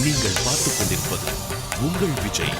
நீங்கள் பார்த்துக் கொண்டிருப்பது உங்கள் விஜய்.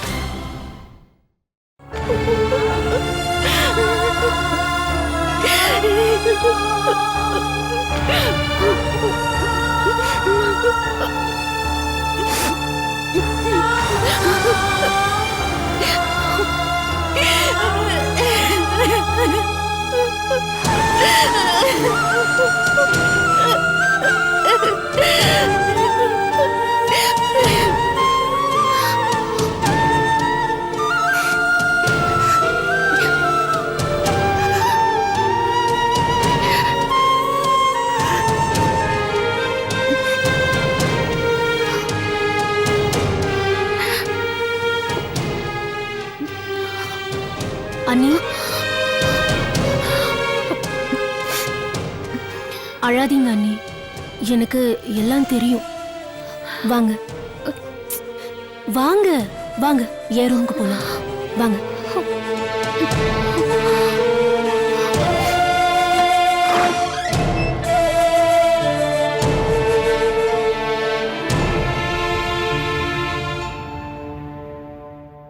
அண்ணி, அழாதீங்க அண்ணி. எனக்கு எல்லாம் தெரியும். வாங்க வாங்க வாங்க, என் ரூமுக்கு போலாம். வாங்க.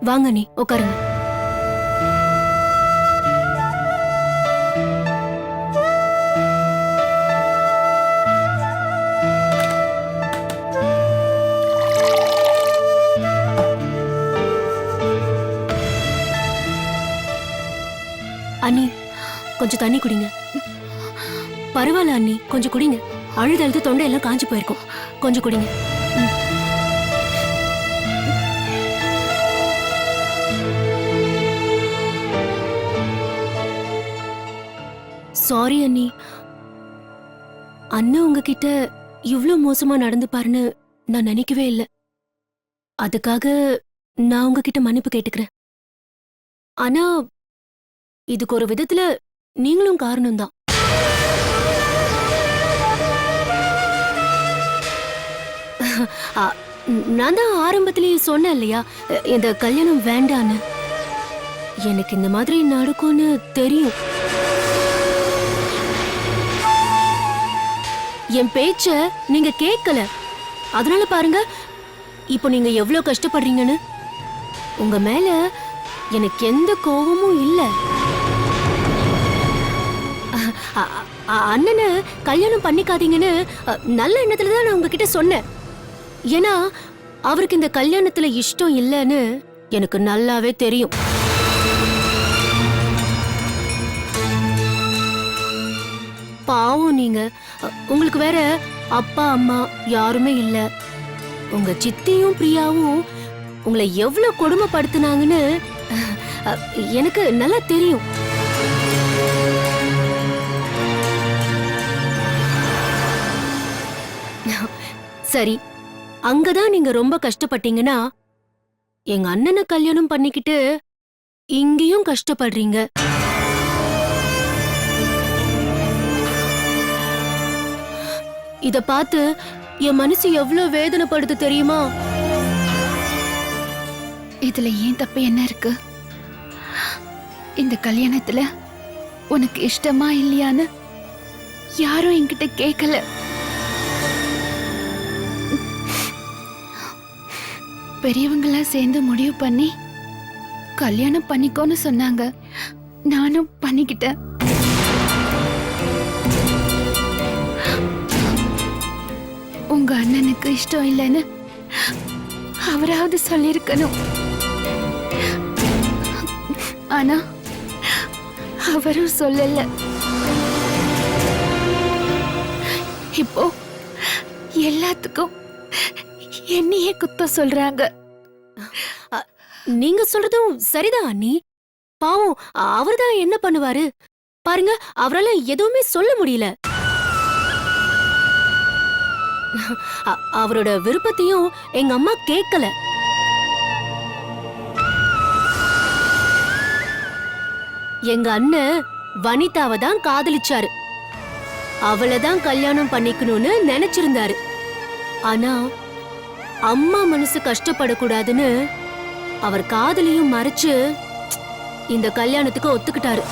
வாங்க அண்ணி, உட்காருங்க. அண்ணி, கொஞ்சம் தண்ணி குடிங்க. பரவாயில்ல அண்ணி, கொஞ்சம் குடிங்க. அழுது அழுது தொண்டையெல்லாம் காஞ்சு போயிருக்கும். கொஞ்சம் குடிங்க. சாரி அண்ணி, அண்ணன் உங்ககிட்ட இவ்ளோ மோசமா நடந்துப்பாருன்னு நான் நினைக்கவே இல்லை. அதுக்காக நான் உங்ககிட்ட மன்னிப்பு கேட்டுக்கிறேன். ஆனா இதுக்கு ஒரு விதத்துல நீங்களும் காரணம்தான். நான் தான் ஆரம்பத்திலேயே சொன்னேன் இல்லையா, இந்த கல்யாணம் வேண்டான்னு. எனக்கு இந்த மாதிரி நடக்கும்னு தெரியும். என் பேச்ச நீங்க கேட்கல. அதனால பாருங்க இப்போ நீங்க எவ்வளவு கஷ்டப்படுறீங்கன்னு. உங்க மேல எனக்கு எந்த கோபமும் இல்ல. அண்ணனை கல்யாணம் பண்ணிக்காதீங்கன்னு நல்ல எண்ணத்துல தான் நான் உங்ககிட்ட சொன்னேன். ஏன்னா அவருக்கு இந்த கல்யாணத்துல இஷ்டம் இல்லைன்னு எனக்கு நல்லாவே தெரியும். பாவம் நீங்க. உங்களுக்கு வேற அப்பா அம்மா யாருமே இல்ல. உங்க சித்தியும் பிரியாவும் உங்களை எவ்வளவு கொடுமைப்படுத்தினாங்கன்னு எனக்கு நல்லா தெரியும். சரி, அங்கதான் நீங்க ரொம்ப கஷ்டப்பட்டீங்கன்னா எங்க அண்ணனை கல்யாணம் பண்ணிக்கிட்டு இங்கேயும் கஷ்டப்படுறீங்க. இத பார்த்து என் மனசு எவ்வளவு வேதனைப்படுது தெரியுமா? இதுல ஏன் தப்பு என்ன இருக்கு? இந்த கல்யாணத்துல உனக்கு இஷ்டமா இல்லையான்னு யாரும் என்கிட்ட கேட்கல. பெரியவங்களா சேர்ந்து முடிவு பண்ணி கல்யாணம் பண்ணிக்கோன்னு சொன்னாங்க. நானும் பண்ணிக்கிட்டேன். உங்க அண்ணனுக்கு இஷ்டம் இல்லைன்னு அவராவது சொல்லிருக்கணும். ஆனா அவரும் சொல்லல. இப்போ எல்லாத்துக்கும் என்னையே குத்தம் சொல்றாங்க. நீங்க சொல்றதும் சரிதான் அண்ணி. பாவம், அவர்தான் என்ன பண்ணுவாரு பாருங்க. அவரால எதுவுமே சொல்ல முடியல. அவரோட விருப்பத்தையும் எங்க அம்மா கேட்கல. எங்க அண்ணன் வனிதாவை தான் காதலிச்சாரு. அவளைதான் கல்யாணம் பண்ணிக்கணும்னு நினைச்சிருந்தாரு. ஆனா அம்மா மனசு கஷ்டப்படக்கூடாதுன்னு அவர் காதலையும் மறைச்சு இந்த கல்யாணத்துக்கு ஒத்துக்கிட்டாரு.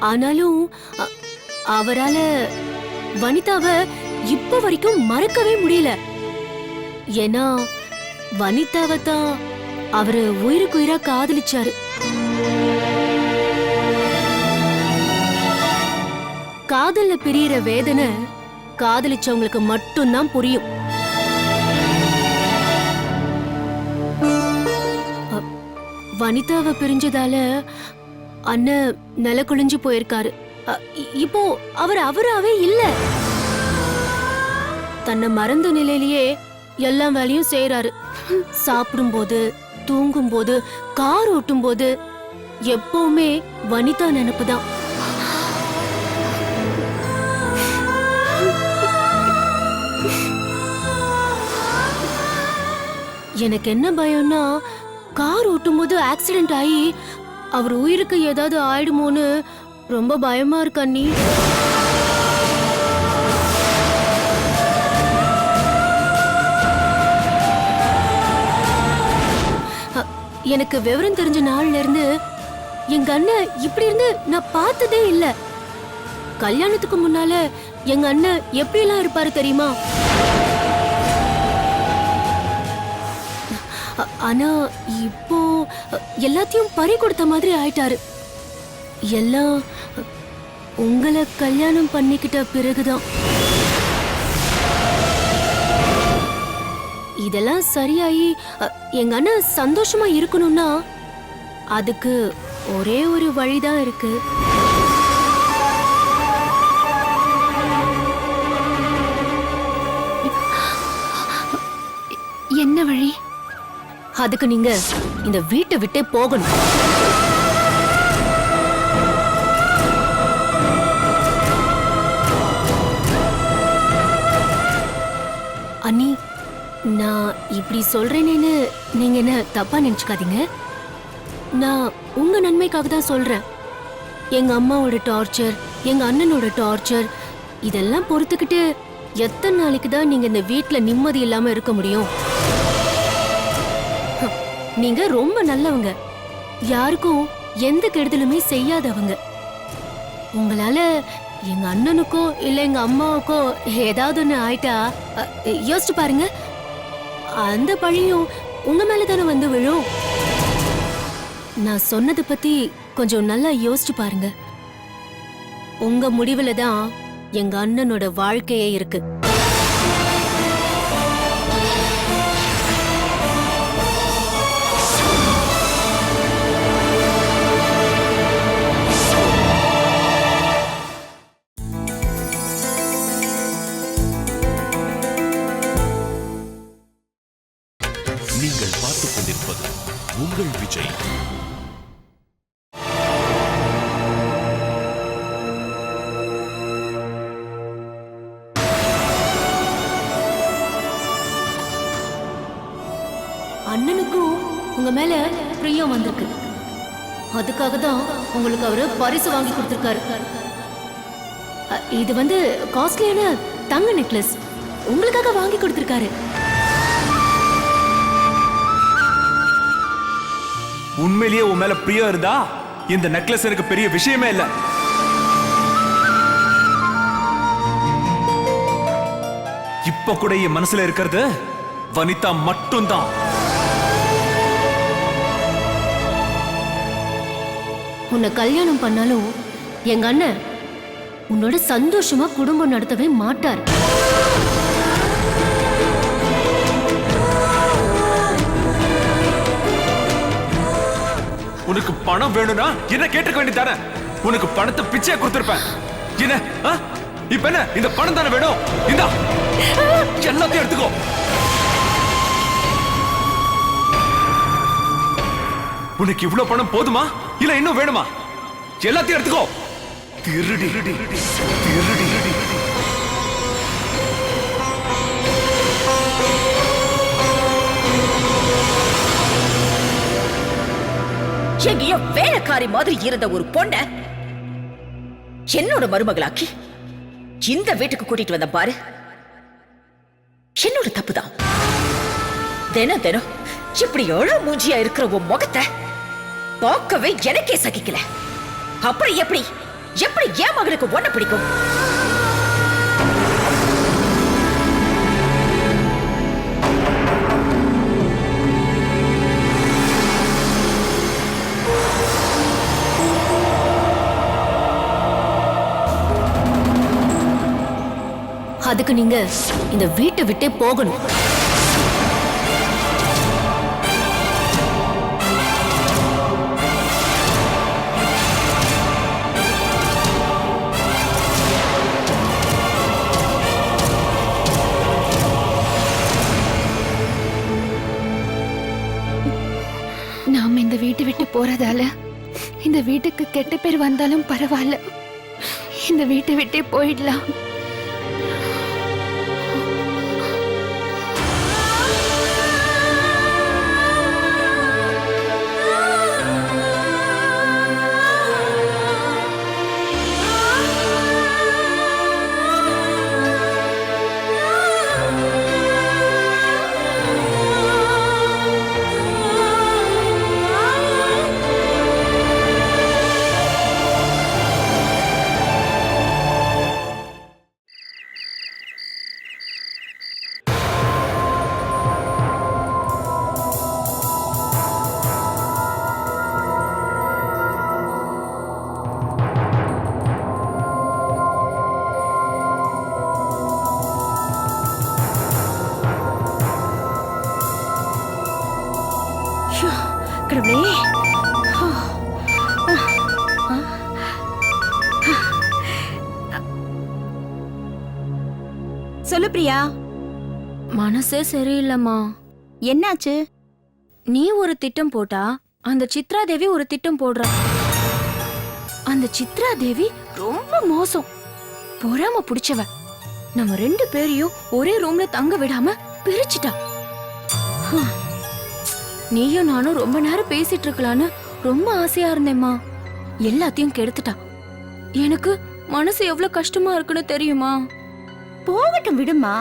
ஆனாலும் அவரால வனிதாவை இப்ப வரைக்கும் மறக்கவே முடியல. ஏன்னா வனிதாவை தான் அவரு உயிருக்கு உயிரா காதலிச்சாரு. காதல்ல பிரியற வேதனை காதலிச்சவங்களுக்கு மட்டும்தான் புரியும். வனிதாவை பிரிஞ்சதால அண்ணன் நில குளிஞ்சு போயிருக்காரு. இப்போ அவர் அவராவே இல்ல. தன்னை மறந்த நிலையிலேயே எல்லா வேலையும் செய்யறாரு. சாப்பிடும் போது, தூங்கும் போது, கார் ஓட்டும் போது எப்பவுமே வனிதா நினைப்புதான். எனக்கு என்ன பயம்னா, கார் ஓட்டும் போது ஆக்சிடென்ட் ஆகி அவர் உயிருக்கு ஏதாவது ஆயிடுமோன்னு ரொம்ப பயமா இருக்கு அண்ணி. எனக்கு விவரம் தெரிஞ்ச நாள்ல இருந்து எங்க அண்ணன் இப்படி இருந்து நான் பார்த்ததே இல்ல. கல்யாணத்துக்கு முன்னால எங்க அண்ணன் எப்படி எல்லாம் இருப்பாரு தெரியுமா? ஆனா இப்போ எல்லாத்தையும் பறி கொடுத்த மாதிரி ஆயிட்டாரு. எல்லாம் உங்களை கல்யாணம் பண்ணிக்கிட்ட பிறகுதான். இதெல்லாம் சரியாயி எங்க அண்ணன் சந்தோஷமா இருக்கணும்னா அதுக்கு ஒரே ஒரு வழிதான் இருக்கு. என்ன வழி? அதுக்கு நீங்க இந்த வீட்டை விட்டே போகணும். அண்ணி, நான் இப்படி சொல்றேனேன்னு நீங்க என்ன தப்பா நினைச்சுக்காதீங்க. நான் உங்க நன்மைக்காக தான் சொல்றேன். எங்க அம்மாவோட டார்ச்சர், எங்க அண்ணனோட டார்ச்சர் இதெல்லாம் பொறுத்துக்கிட்டு எத்தனை நாளைக்கு தான் நீங்க இந்த வீட்டுல நிம்மதி இல்லாம இருக்க முடியும்? நீங்க ரொம்ப நல்லவங்க, யாருக்கும் எந்த கெடுதலுமே செய்யாதவங்க. உங்களால எங்க அண்ணனுக்கோ இல்ல எங்க அம்மாவுக்கோ ஏதாவது ஒண்ணு ஆயிட்டா யோசிச்சு பாருங்க, அந்த பழியும் உங்க மேலதானே வந்து விழும். நான் சொன்னதை பத்தி கொஞ்சம் நல்லா யோசிச்சு பாருங்க. உங்க முடிவுல தான் எங்க அண்ணனோட வாழ்க்கையே இருக்கு. நீங்கள் பார்த்துக் கொண்டிருப்பது உங்கள் விஜய். அண்ணனுக்கும் உங்க மேல பிரியம் வந்திருக்கு. அதுக்காக தான் உங்களுக்கு அவரு பரிசு வாங்கி கொடுத்திருக்காரு. இது வந்து காஸ்ட்லியான தங்க நெக்லஸ் உங்களுக்காக வாங்கி கொடுத்திருக்காரு. உண்மையிலேயே உன் மேல பிரியம் இருந்தா இந்த நெக்லஸ் எனக்கு பெரிய விஷயமே இல்ல. இப்ப கூட என் மனசுல இருக்கிறது வனிதா மட்டும்தான். உன்னை கல்யாணம் பண்ணாலும் எங்க அண்ணன் உன்னோட சந்தோஷமா குடும்பம் நடத்தவே மாட்டார். உனக்கு பணம் வேணும்னா என்ன கேட்டுக்க வேண்டியதானே? உனக்கு பணத்தை பிச்சையா கொடுத்திருப்பேன். என்ன இப்ப என்ன இந்த பணம் தானே வேணும்? இந்தா எல்லாத்தையும் எடுத்துக்கோ. உனக்கு இவ்வளவு பணம் போதுமா இல்ல இன்னும் வேணுமா? எல்லாத்தையும் எடுத்துக்கோ. திருடி திருடி எங்கேயோ வேலைக்காரி மாதிரி இருந்த ஒரு பொண்ண என்னோட மருமகளாக்கி இந்த வீட்டுக்கு கூட்டிட்டு வந்த பாரு. என்னோட தப்புதான். தினம் தினம் இப்படி எழ மூஞ்சியா இருக்கிற உன் முகத்தை பார்க்கவே எனக்கே சகிக்கல. அப்புறம் எப்படி எப்படி என் மகளுக்கு ஒன்ன பிடிக்கும்? அதுக்கு நீங்க இந்த வீட்டை விட்டே போகணும். நாம இந்த வீட்டை விட்டு போறதால இந்த வீட்டுக்கு கெட்ட பேர் வந்தாலும் பரவாயில்ல, இந்த வீட்டை விட்டே போயிடலாம். கடவுளே, சொல்லு பிரியா. மனசே சரியில்லம்மா. என்னாச்சு? நீ ஒரு திட்டம் போட்டா அந்த சித்ரா தேவி ஒரு திட்டம் போடுறா. அந்த சித்ரா தேவி ரொம்ப மோசம், பொறாம புடிச்சவ. நம்ம 2 பேரையும் ஒரே ரூம்ல தங்க விடாம பிரிச்சுட்டா. நீயும் நானும் ரொம்ப நேரம் பேசிட்டு இருக்கலான்னு ரொம்ப ஆசையா இருந்தேம்மா. எல்லாத்தையும் கெடுத்துட்டா. எனக்கு மனசு எவ்வளவு கஷ்டமா இருக்குன்னு தெரியுமா? போகட்டும் விடுமா.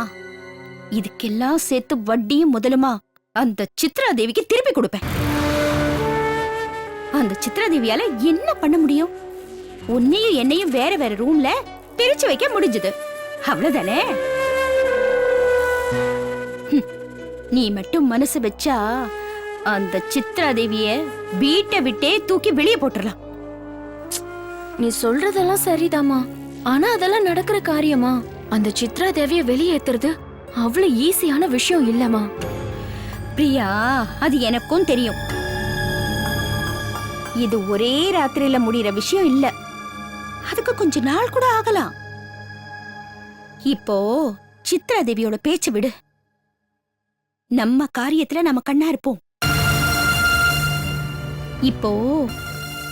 இதுக்கெல்லாம் சேர்த்து வட்டியும் முதலுமா அந்த சித்ரா தேவிக்கு திருப்பி கொடுப்பேன். அந்த சித்ரா தேவியால என்ன பண்ண முடியும்? உன்னையும் என்னையும் வேற வேற ரூம்ல பிரிச்சு வைக்க முடிஞ்சது, அவ்வளவுதானே? நீ மட்டும் மனசு வச்சா அந்த சித்ரா தேவிய வீட்டை விட்டே தூக்கி வெளியே போட்டுடலாம். நீ சொல்றதெல்லாம் சரிதாம்மா, ஆனா அதெல்லாம் நடக்கிற காரியமா? அந்த சித்ரா தேவிய வெளியேத்துறது அவ்வளவு ஈஸியான விஷயம் இல்லம்மா. பிரியா, அது எனக்கும் தெரியும். இது ஒரே ராத்திரியில முடியற விஷயம் இல்ல. அதுக்கு கொஞ்ச நாள் கூட ஆகலாம். இப்போ சித்ரா தேவியோட பேச்சு விடு. நம்ம காரியத்துல நம்ம கண்ணா இருப்போம். இப்போ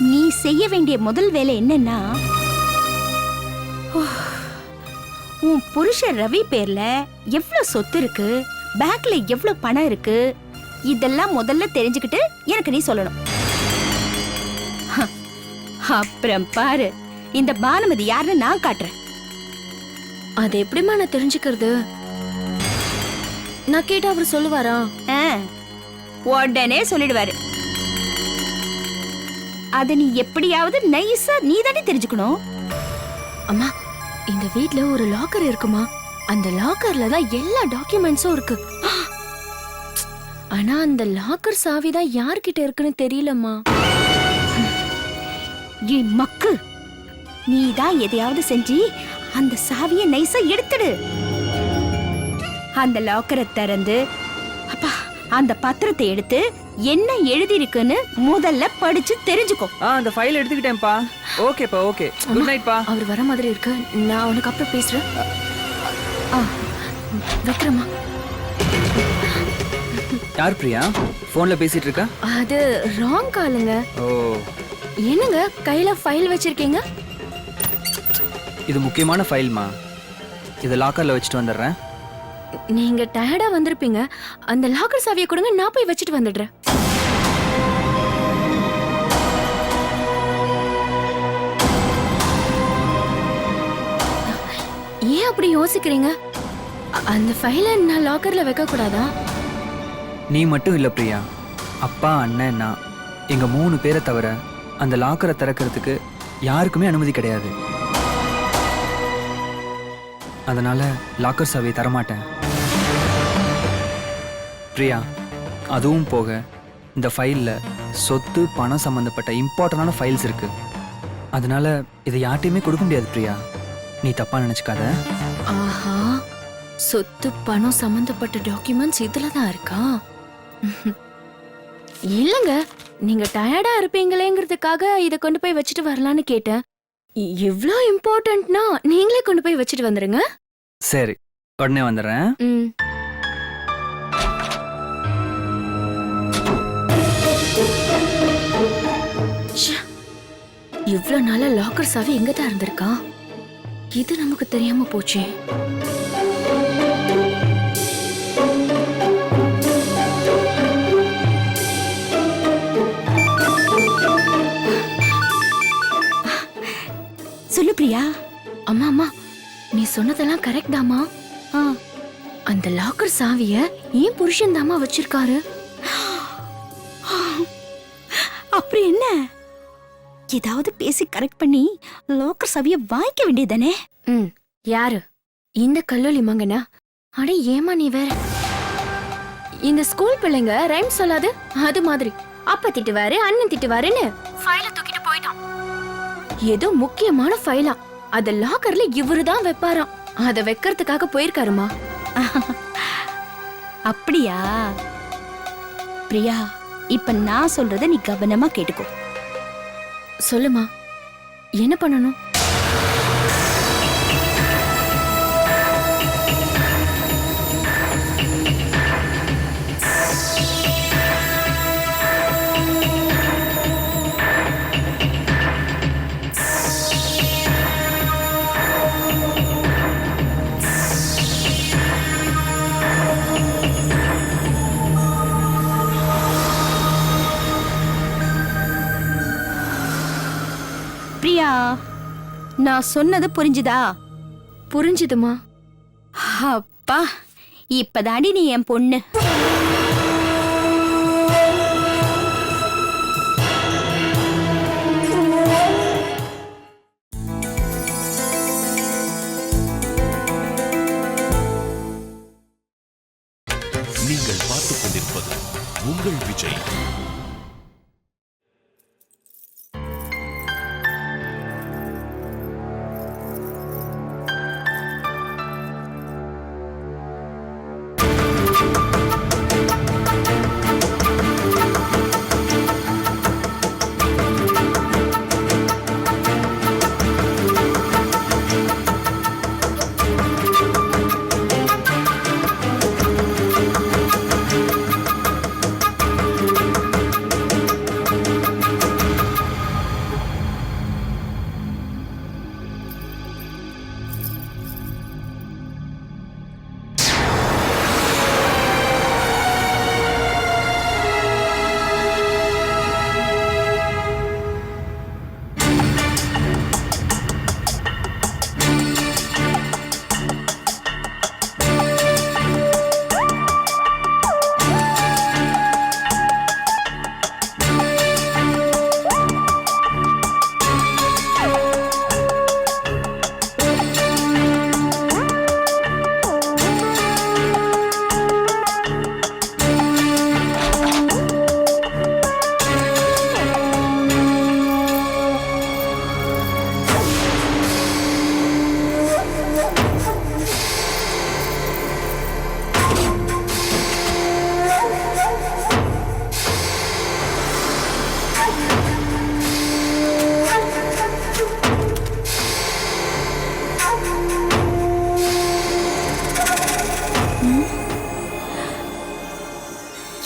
நீ செய்ய வேண்டிய முதல் வேலை என்னன்னா, உன் புருஷன் ரவி பேர்ல எவ்வளவு சொத்து இருக்கு, பேங்க்ல எவ்வளவு பணம் இருக்கு, இதெல்லாம் முதல்ல தெரிஞ்சுக்கிட்டு எனக்கு நீ சொல்லணும். அப்புறம் பாரு, இந்த பானுமதி யாருன்னு நான் காட்டுறேன். அது எப்படிமா நான் தெரிஞ்சுக்கிறது? நான் கேட்டா அவர் சொல்லுவாரா? உடனே சொல்லிடுவாரு. அத நீ எப்படியாவது நைஸா நீ தானே தெரிஞ்சுக்கணும். அம்மா, இந்த வீட்ல ஒரு லாக்கர் இருக்குமா? அந்த லாக்கர்ல தான் எல்லா டாக்குமெண்ட்ஸும் இருக்கு. ஆனா அந்த லாக்கர் சாவி தான் யார்கிட்ட இருக்குன்னு தெரியலம்மா. மக்கு, நீ தான் எதையாவது செஞ்சு அந்த சாவியை நைஸா எடுத்துடு. அந்த லாக்கரை திறந்து அப்பா அந்த பத்திரத்தை எடுத்து என்ன எழுதி இருக்குன்னு முதல்ல படிச்சு தெரிஞ்சுக்கோ. அந்த ஃபைல் எடுத்துக்கிட்டேன்ப்பா. ஓகேப்பா, ஓகே. குட் நைட் பா. அவர் வர மாதிரி இருக்கு, நான் உனக்கு அப்புறம் பேசுறேன். வைக்கிறேம்மா. யார் பிரியா போன்ல பேசிட்டு இருக்கா? அது ராங் காலுங்க. ஓ, என்னங்க கையில ஃபைல் வச்சிருக்கீங்க? இது முக்கியமான ஃபைல்மா. இதை லாக்கர்ல வச்சுட்டு வந்துடுறேன். நீங்க டயர்டா வந்திருப்பீங்க, அந்த லாக்கர் சாவியை கொடுங்க, நான் போய் வச்சுட்டு வந்துடுறேன். ஏன் அப்படி யோசிக்கிறீங்க? அந்த ஃபைலை நான் லாக்கர்ல வைக்க கூடாதா? நீ மட்டும் இல்ல பிரியா, அப்பா, அண்ணன், நான், எங்க 3 பேரை தவிர அந்த லாக்கரை திறக்கிறதுக்கு யாருக்குமே அனுமதி கிடையாது. அதனால லாக்கர் சாவியை தரமாட்டேன். பிரியா, அதுவும் போக இந்த ஃபைல்ல சொத்து பணம் சம்பந்தப்பட்ட இம்பார்ட்டன்டான ஃபைல்ஸ் இருக்கு. அதனால இதை யார்ட்டையுமே கொடுக்க முடியாது பிரியா. நீ தப்பா நினைச்சுக்காத. ஆஹா, சொத்து பணம் சம்பந்தப்பட்ட டாக்குமெண்ட்ஸ் இதுல தான் இருக்கா? இல்லங்க, நீங்க டயர்டா இருப்பீங்களேங்கிறதுக்காக இத கொண்டு போய் வச்சுட்டு வரலான்னு கேட்டேன். இவ்ளோ இம்பார்ட்டன்ட்னா நீங்களே கொண்டு போய் வச்சுட்டு வந்துருங்க. சரி, உடனே வந்துடுறேன். ம். ச்சே, இவ்ளோ நாளா லாக்கர் சாவி எங்க தான் இருந்திருக்கா? இது நமக்கு தெரியாம போச்சே. சொல்லு பிரியா. அம்மா அம்மா, நீ சொன்னதெல்லாம் கரெக்ட் தாமா. அந்த லாக்கர் சாவிய ஏன் புருஷன் தாமா வச்சிருக்காரு? அப்படி என்ன? ஏதாவது பேசி கரெக்ட் பண்ணி லாக்கர் சாவியை வாங்கிக்க வேண்டியதானே? ம், யாரு இந்த கல்லூலி மங்கனா? அட ஏமா நீ வேற. இந்த ஸ்கூல் பிள்ளைங்க ரைம் சொல்லாது அது மாதிரி அப்பா திட்டுவாரு அண்ணன் திட்டுவாருன்னு ஃபைல தூக்கிட்டு போயிட்டான். ஏதோ முக்கியமான ஃபைலா, அத லாக்கர்ல இவருதான் வைப்பாராம். அத வைக்கிறதுக்காக போயிருக்காருமா. அப்படியா? பிரியா, இப்ப நான் சொல்றத நீ கவனமா கேட்டுக்கோ. சொல்லுமா, என்ன பண்ணணும்? பிரியா, நான் சொன்னது புரிஞ்சுதா? புரிஞ்சுதுமா. அப்பா, இப்பதாண்டி நீ என் பொண்ணு. நீங்கள் பார்த்துக் கொண்டிருப்பது உங்கள் விஜய்.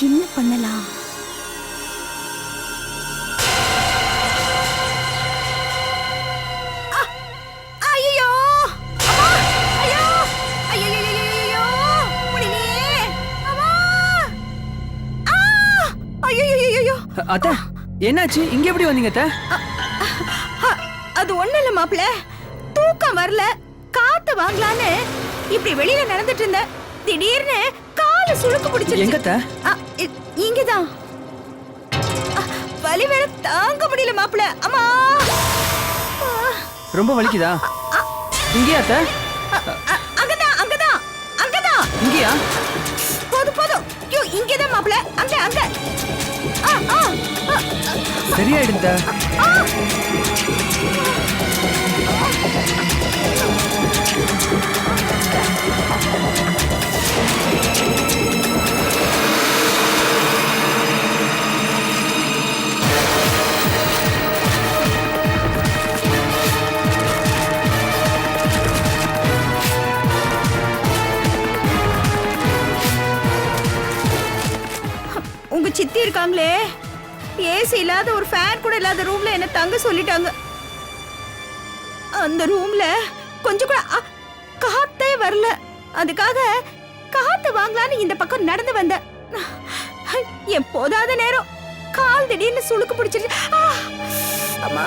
என்ன பண்ணலாம்? ஐயோ! ஐயோ! ஐயோ! முடியலையே! அம்மா! ஐயோ! அத்தை, என்னாச்சு? இங்க எப்படி வந்தீங்க அத்தை? அது ஒண்ணு இல்ல மாப்ள, தூக்கம் வரல, காத்து வாங்கலான்னு இப்படி வெளியில நடந்துட்டு இருந்த, திடீர்னு கால சுளுக்கு பிடிச்சிருச்சு. எங்க அத்தை? இங்கதான். வலி வேற தாங்க முடியல மாப்ள. அம்மா! ரொம்ப வலிக்குதா? இங்கேயா அத்தை? அங்கதான் அங்கதான் அங்கதான். இங்கேயா? போதும் ஐயோ இங்கதான் மாப்ள. அங்க அங்க. ஆ, ஆ, ஆ, சரியாயிடுதா? உங்க சித்தி இருக்காங்களே, ஏசி இல்லாத ஒரு ஃபேன் கூட இல்லாத ரூம்ல என்ன தங்க சொல்லிட்டாங்க. அந்த ரூம்ல கொஞ்சம் கூட காத்தே வரல. அதுக்காக காத்து வாங்கலான்னு இந்த பக்கம் நடந்து வந்தேன். என் போதாத நேரம் கால் திடீர்னு சுளுக்கு பிடிச்சிருச்சு. அம்மா